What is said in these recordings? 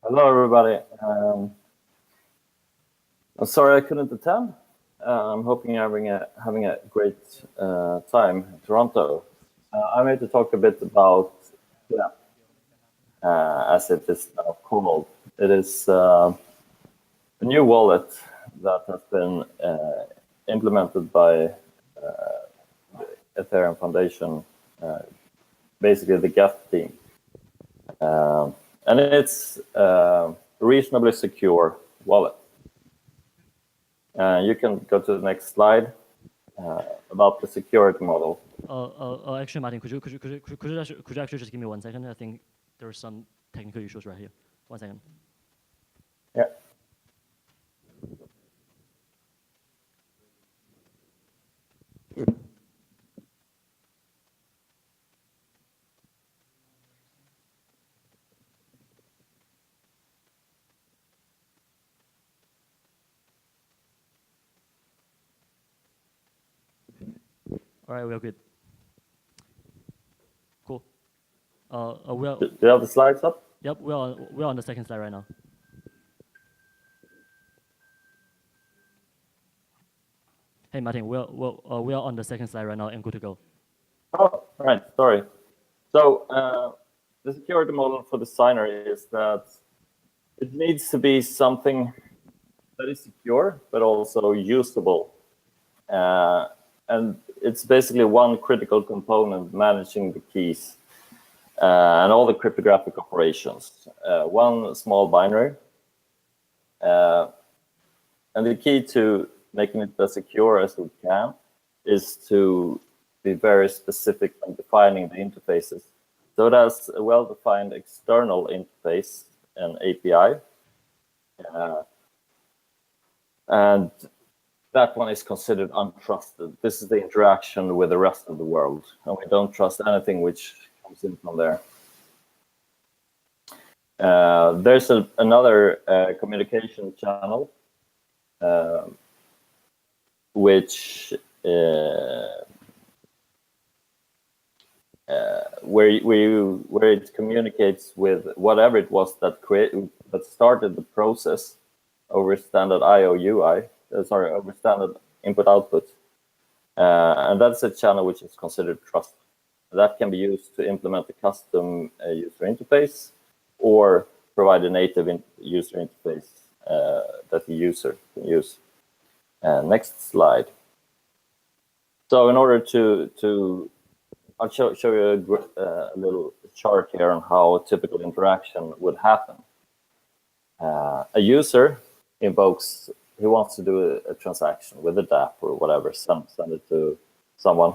Hello, everybody. I'm sorry I couldn't attend. I'm hoping you're having a great time in Toronto. I'm here to talk a bit about as it is now called. It is a new wallet that has been implemented by Ethereum Foundation, basically the GEF team. And it's a reasonably secure wallet. You can go to the next slide about the security model. Actually, Martin, could you actually just give me 1 second? I think there are some technical issues right here. 1 second. Yeah. All right, we are good. Cool. Do you have the slides up? Yep, we're on the second slide right now. Hey, Martin, we are on the second slide right now and good to go. Oh, right. Sorry. So the security model for the signer is that it needs to be something that is secure, but also usable. And it's basically one critical component managing the keys and all the cryptographic operations. One small binary. And the key to making it as secure as we can is to be very specific when defining the interfaces. So it has a well-defined external interface, an API. And that one is considered untrusted. This is the interaction with the rest of the world. And we don't trust anything which comes in from there. There's another communication channel which where it communicates with whatever it was that started the process over standard I/O UI. Over standard input/output, and that's a channel which is considered trusted. That can be used to implement a custom user interface or provide a native user interface that the user can use. Next slide. So in order to I'll show you a little chart here on how a typical interaction would happen. A user invokes, he wants to do a transaction with a dApp or whatever, send it to someone.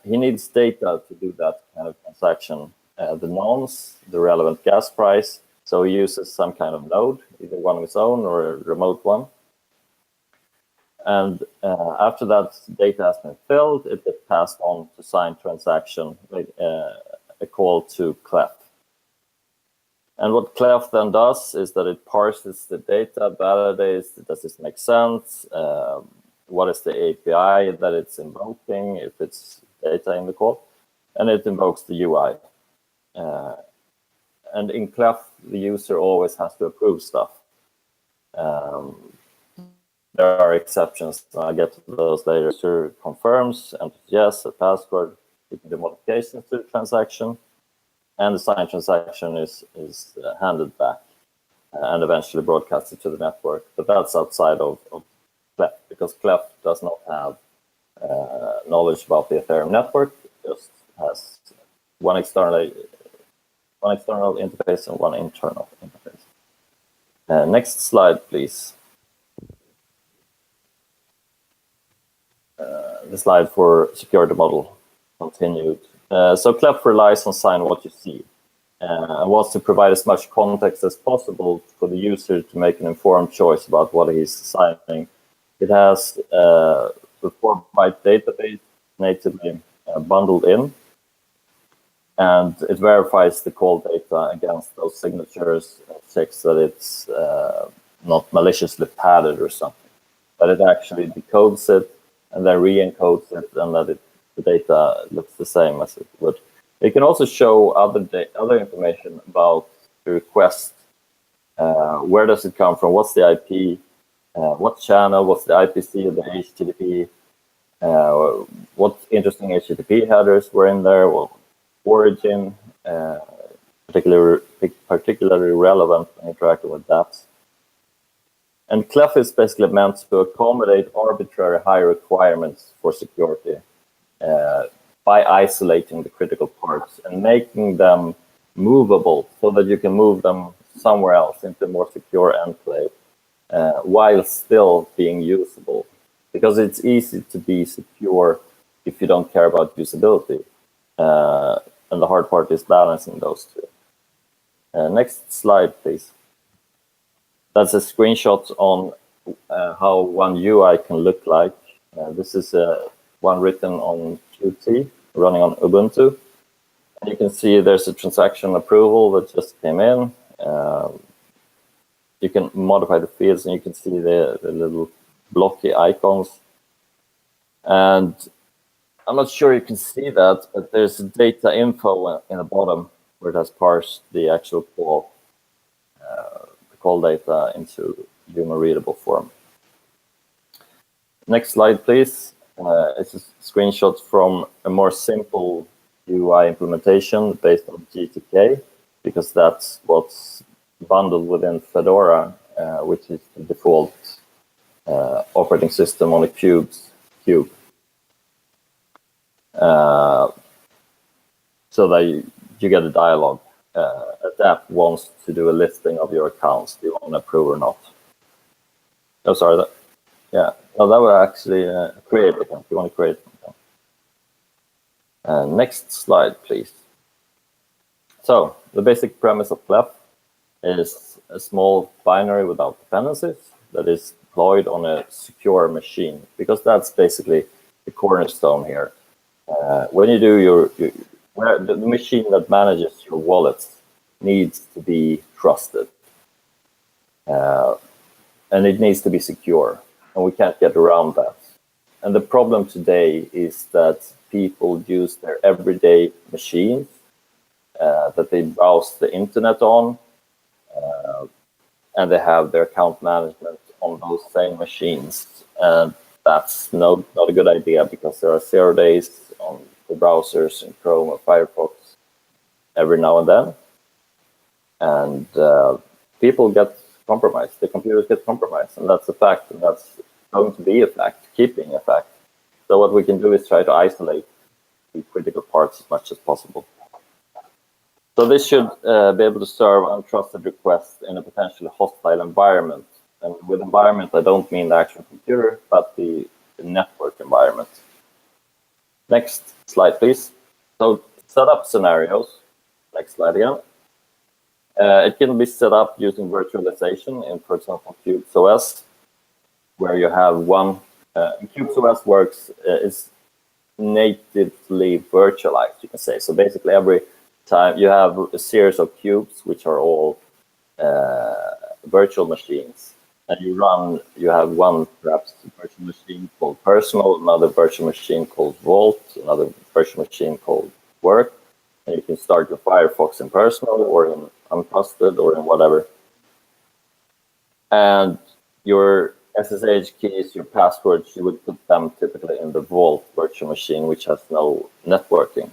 He needs data to do that kind of transaction. The nonce, the relevant gas price. So he uses some kind of node, either one of his own or a remote one. And after that data has been filled, it gets passed on to signed transaction, a call to clef. And what clef then does is that it parses the data, validates, does this make sense? What is the API that it's invoking, if it's data in the call? And it invokes the UI. And in clef, the user always has to approve stuff. There are exceptions. I'll get to those later. User confirms, enters yes, a password, you can do modifications to the transaction, and the signed transaction is handed back and eventually broadcasted to the network. But that's outside of clef, because clef does not have knowledge about the Ethereum network. It just has one external interface and one internal interface. Next slide, please. The slide for security model continued. So clef relies on sign what you see and wants to provide as much context as possible for the user to make an informed choice about what he's signing. It has a 4-byte database natively bundled in, and it verifies the call data against those signatures and checks that it's not maliciously padded or something, but it actually decodes it and then re-encodes it and that the data looks the same as it would. It can also show other information about the request Where does it come from? What's the IP? What channel? What's the IPC of the HTTP? What interesting HTTP headers were in there? Well, origin, particularly relevant when interacting with dApps. And Clef is basically meant to accommodate arbitrary high requirements for security by isolating the critical parts and making them movable so that you can move them somewhere else into a more secure enclave while still being usable. Because it's easy to be secure if you don't care about usability. And the hard part is balancing those two. Next slide, please. That's a screenshot on how one UI can look like. This is one written on Qt, running on Ubuntu. And you can see there's a transaction approval that just came in. You can modify the fields, and you can see the little blocky icons. And I'm not sure you can see that, but there's data info in the bottom where it has parsed the actual call data into human readable form. Next slide, please. It's a screenshot from a more simple UI implementation based on GTK, because that's what's bundled within Fedora, which is the default operating system on a cube. So that you get a dialogue. A dApp wants to do a listing of your accounts. Do you want to approve or not? Oh, sorry. Yeah. No, that would actually create an account. You want to create an account. Next slide, please. So the basic premise of Clef is a small binary without dependencies that is deployed on a secure machine, because that's basically the cornerstone here. When you do the machine that manages your wallets needs to be trusted, and it needs to be secure, and we can't get around that. And the problem today is that people use their everyday machines that they browse the internet on, and they have their account management on those same machines. And that's not a good idea, because there are 0 days on the browsers in Chrome or Firefox every now and then. And people get compromised. The computers get compromised, and that's a fact, and that's going to be a fact, keeping a fact. So what we can do is try to isolate the critical parts as much as possible. So this should be able to serve untrusted requests in a potentially hostile environment. And with environment, I don't mean the actual computer, but the network environment. Next slide, please. So setup scenarios. Next slide again. It can be set up using virtualization in, for example, CubesOS, where you have one. CubesOS works is natively virtualized, you can say. So basically, every time you have a series of cubes, which are all virtual machines, and you have one perhaps virtual machine called personal, another virtual machine called Vault, another virtual machine called work, and you can start your Firefox in personal or in untrusted or in whatever. And your SSH keys, your passwords, you would put them typically in the Vault virtual machine, which has no networking.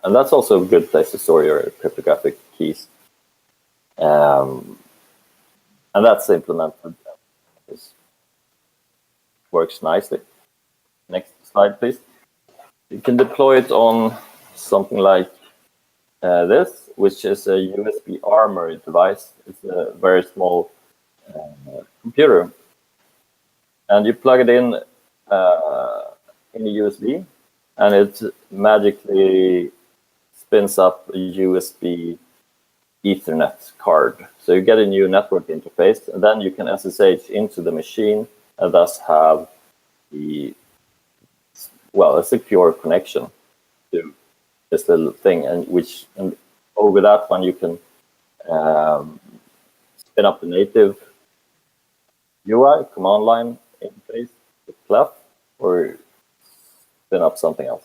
And that's also a good place to store your cryptographic keys. And that's implemented. This works nicely. Next slide, please. You can deploy it on something like this, which is a USB armory device. It's a very small computer. And you plug it in a USB, and it magically spins up a USB Ethernet card. So you get a new network interface, and then you can SSH into the machine and thus have a secure connection to this little thing. And over that one, you can spin up the native UI, command line interface with Clef, or spin up something else.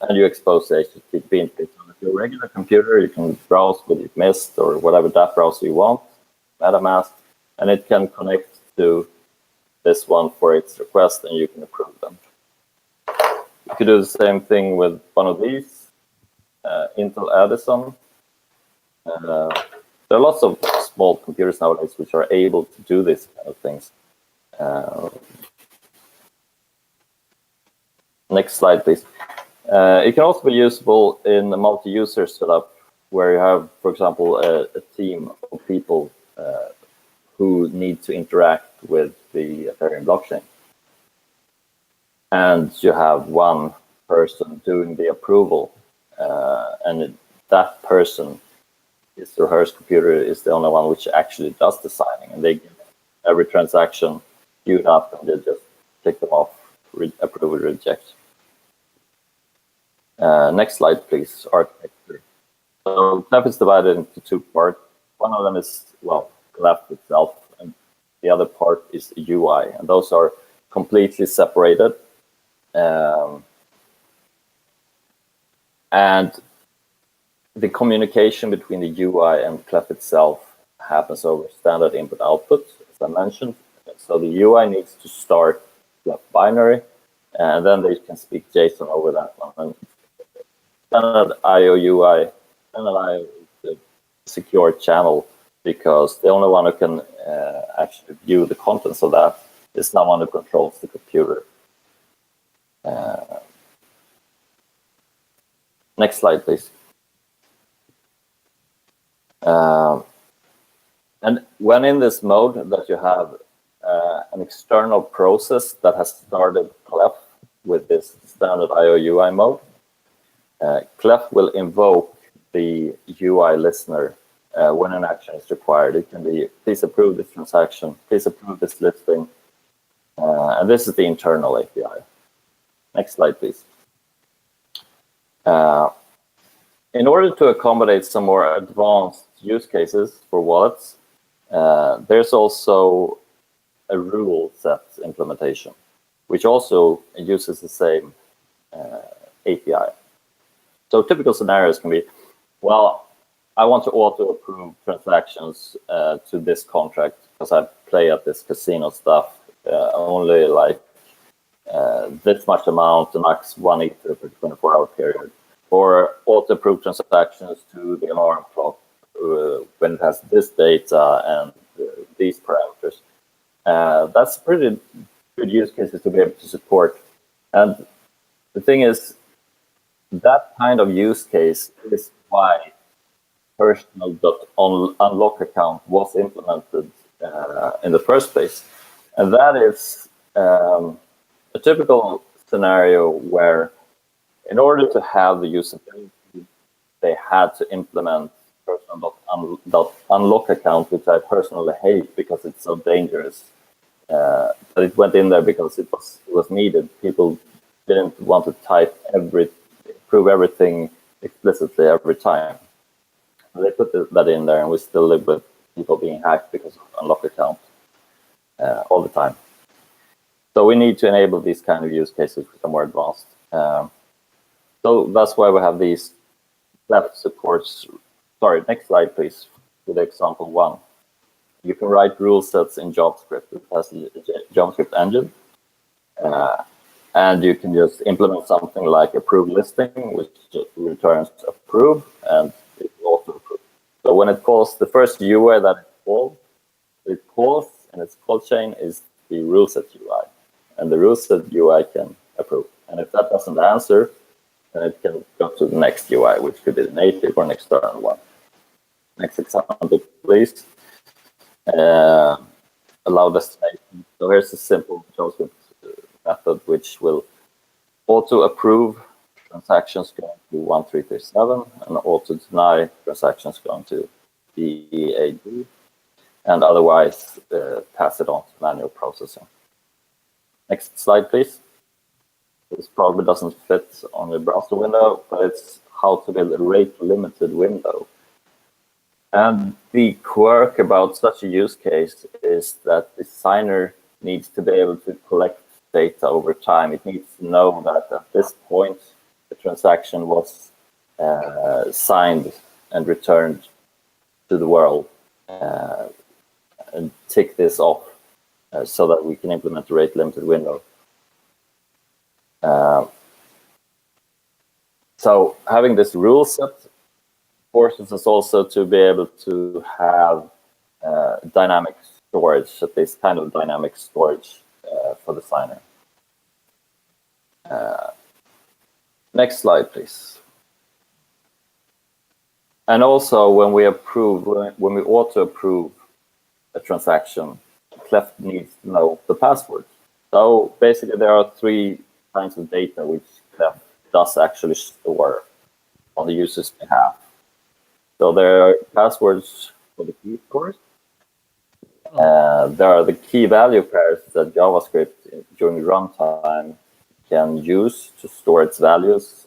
and you expose the HTTP interface. So if you're a regular computer, you can browse with Mist or whatever that browser you want, MetaMask, and it can connect to this one for its request, and you can approve them. You could do the same thing with one of these, Intel Addison. There are lots of small computers nowadays which are able to do this kind of things. Next slide, please. It can also be usable in a multi-user setup where you have, for example, a team of people who need to interact with the Ethereum blockchain. And you have one person doing the approval, and that person, his or her computer, is the only one which actually does the signing, and they get every transaction queued up, and they just tick them off, approve or reject. Next slide, please. Architecture. So Clef is divided into two parts. One of them is, well, Clef itself, and the other part is UI, and those are completely separated. And the communication between the UI and Clef itself happens over standard input-output, as I mentioned. So the UI needs to start Clef binary, and then they can speak JSON over that one. And standard IO UI, standard IO is a secure channel because the only one who can actually view the contents of that is someone who controls the computer. Next slide, please. And when in this mode that you have an external process that has started Clef with this standard IO UI mode, Clef will invoke the UI listener when an action is required. It can be, please approve this transaction, please approve this listing, and this is the internal API. Next slide, please. In order to accommodate some more advanced use cases for wallets, there's also a rule set implementation, which also uses the same API. So typical scenarios can be, well, I want to auto-approve transactions to this contract because I play at this casino stuff, only like this much amount, the max 1 Ether for 24-hour period, or auto-approve transactions to the alarm clock when it has this data and these parameters. That's pretty good use cases to be able to support. And the thing is, that kind of use case is why personal.unlock account was implemented in the first place. And that is a typical scenario where in order to have the usability, they had to implement personal.unlock account, which I personally hate because it's so dangerous. But it went in there because it was needed. People didn't want to prove everything explicitly every time. They put that in there, and we still live with people being hacked because of unlock account all the time. So we need to enable these kind of use cases which are more advanced. So that's why we have these Clef supports. Sorry, next slide, please, with example 1. You can write rule sets in JavaScript. It has a JavaScript engine. And you can just implement something like approve listing, which just returns approve, and it will also approve. So when it calls the first UI that it calls in its call chain is the rule set UI. And the rule set UI can approve. And if that doesn't answer, then it can go to the next UI, which could be the native or an external one. Next example, please. Allow destination. So here's a simple JavaScript method which will auto-approve transactions going to 1337 and auto-deny transactions going to EAD, and otherwise pass it on to manual processing. Next slide, please. This probably doesn't fit on the browser window, but it's how to build a rate-limited window. And the quirk about such a use case is that the designer needs to be able to collect data over time. It needs to know that at this point, the transaction was signed and returned to the world, and tick this off so that we can implement the rate limited window. So having this rule set forces us also to be able to have dynamic storage, at least kind of dynamic storage for the signer. Next slide, please. And also, when we auto-approve a transaction, Cleft needs to know the password. So basically, there are three kinds of data which Cleft does actually store on the user's behalf. So there are passwords for the key scores. There are the key value pairs that JavaScript during runtime can use to store its values,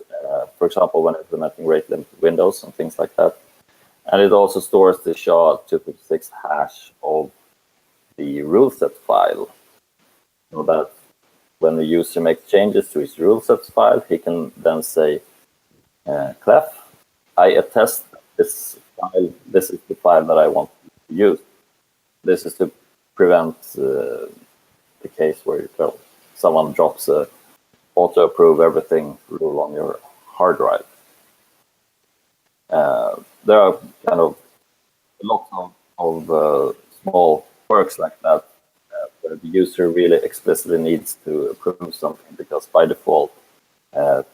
for example, when implementing rate limited windows and things like that. And it also stores the SHA-256 hash of the rule set file, so that when the user makes changes to his rule sets file, he can then say, Clef, I attest this file. This is the file that I want to use. This is to prevent the case where someone drops a auto-approve everything rule on your hard drive. There are kind of lots of small quirks like that where the user really explicitly needs to approve something, because by default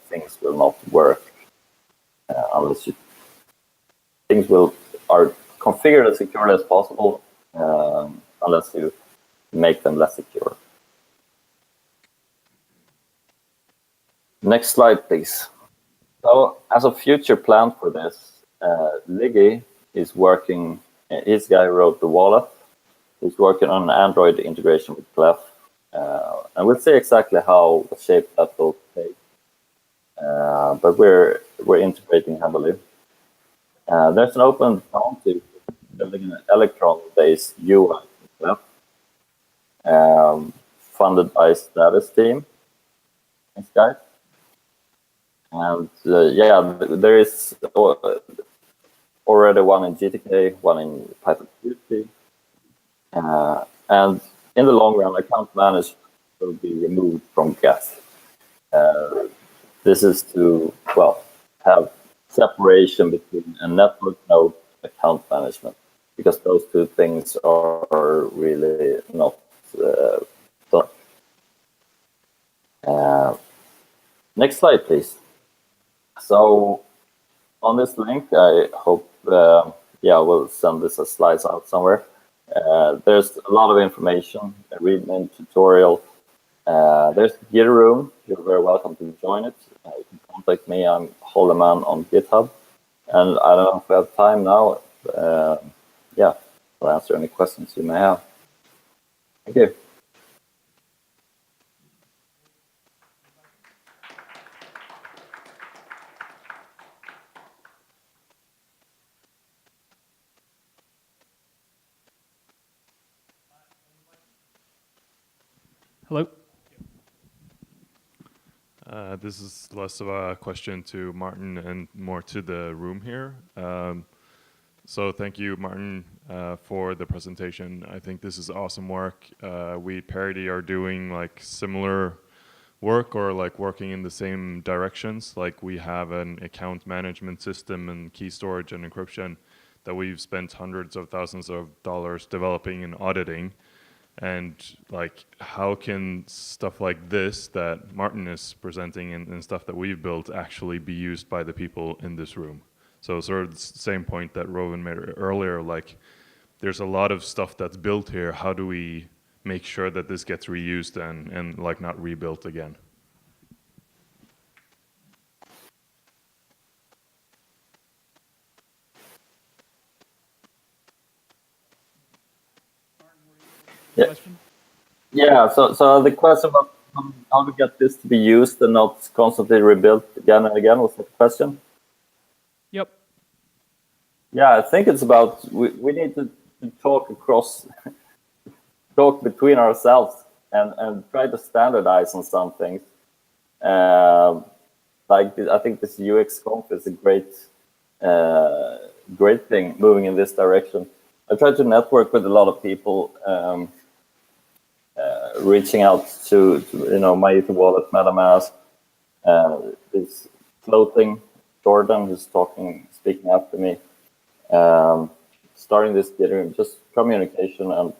things will not work unless things are configured as securely as possible unless you make them less secure. Next slide, please. So as a future plan for this, Liggy is working, his guy wrote the wallet. He's working on an Android integration with Clef. And we'll see exactly what shape that will take. But we're integrating heavily. There's an open project building an Electron-based UI for Clef, funded by Status Team. Thanks, guys. And there is already one in GTK, one in Python Qt. And in the long run, account management will be removed from Get. This is to, have separation between a network node and account management, because those two things are really not done. Next slide, please. So on this link, I hope, we'll send this as slides out somewhere. There's a lot of information, a readme tutorial. There's a Git room. You're very welcome to join it. You can contact me. I'm Holleman on GitHub. And I don't know if we have time now. I'll answer any questions you may have. Thank you. Hello. This is less of a question to Martin and more to the room here. So thank you, Martin, for the presentation. I think this is awesome work. We at Parity are doing like similar work, or like working in the same directions. Like we have an account management system and key storage and encryption that we've spent hundreds of thousands of dollars developing and auditing. And like, how can stuff like this that Martin is presenting and stuff that we've built actually be used by the people in this room? So sort of the same point that Rowan made earlier, like there's a lot of stuff that's built here. How do we make sure that this gets reused and like not rebuilt again? So the question about how to get this to be used and not constantly rebuilt again and again, was that the question? Yep. Yeah, I think it's about we need to talk between ourselves and try to standardize on some things. So like I think this UX conf is a great thing moving in this direction. I tried to network with a lot of people, reaching out to my Ether wallet, MetaMask, this floating Jordan who's speaking after me, starting this Ethereum, just communication and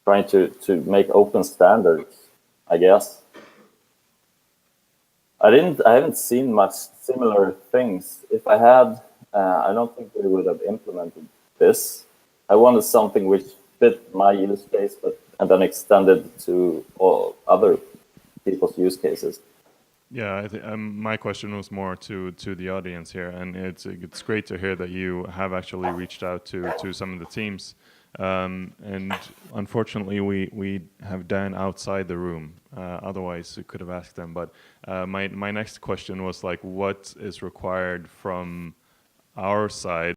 trying to make open standards, I guess. I haven't seen much similar things. If I had, I don't think we would have implemented this. I wanted something which fit my use case, and then extended to all other people's use cases. Yeah, my question was more to the audience here, and it's great to hear that you have actually reached out to some of the teams. And unfortunately, we have Dan outside the room. Otherwise, we could have asked them. But my next question was like, what is required from our side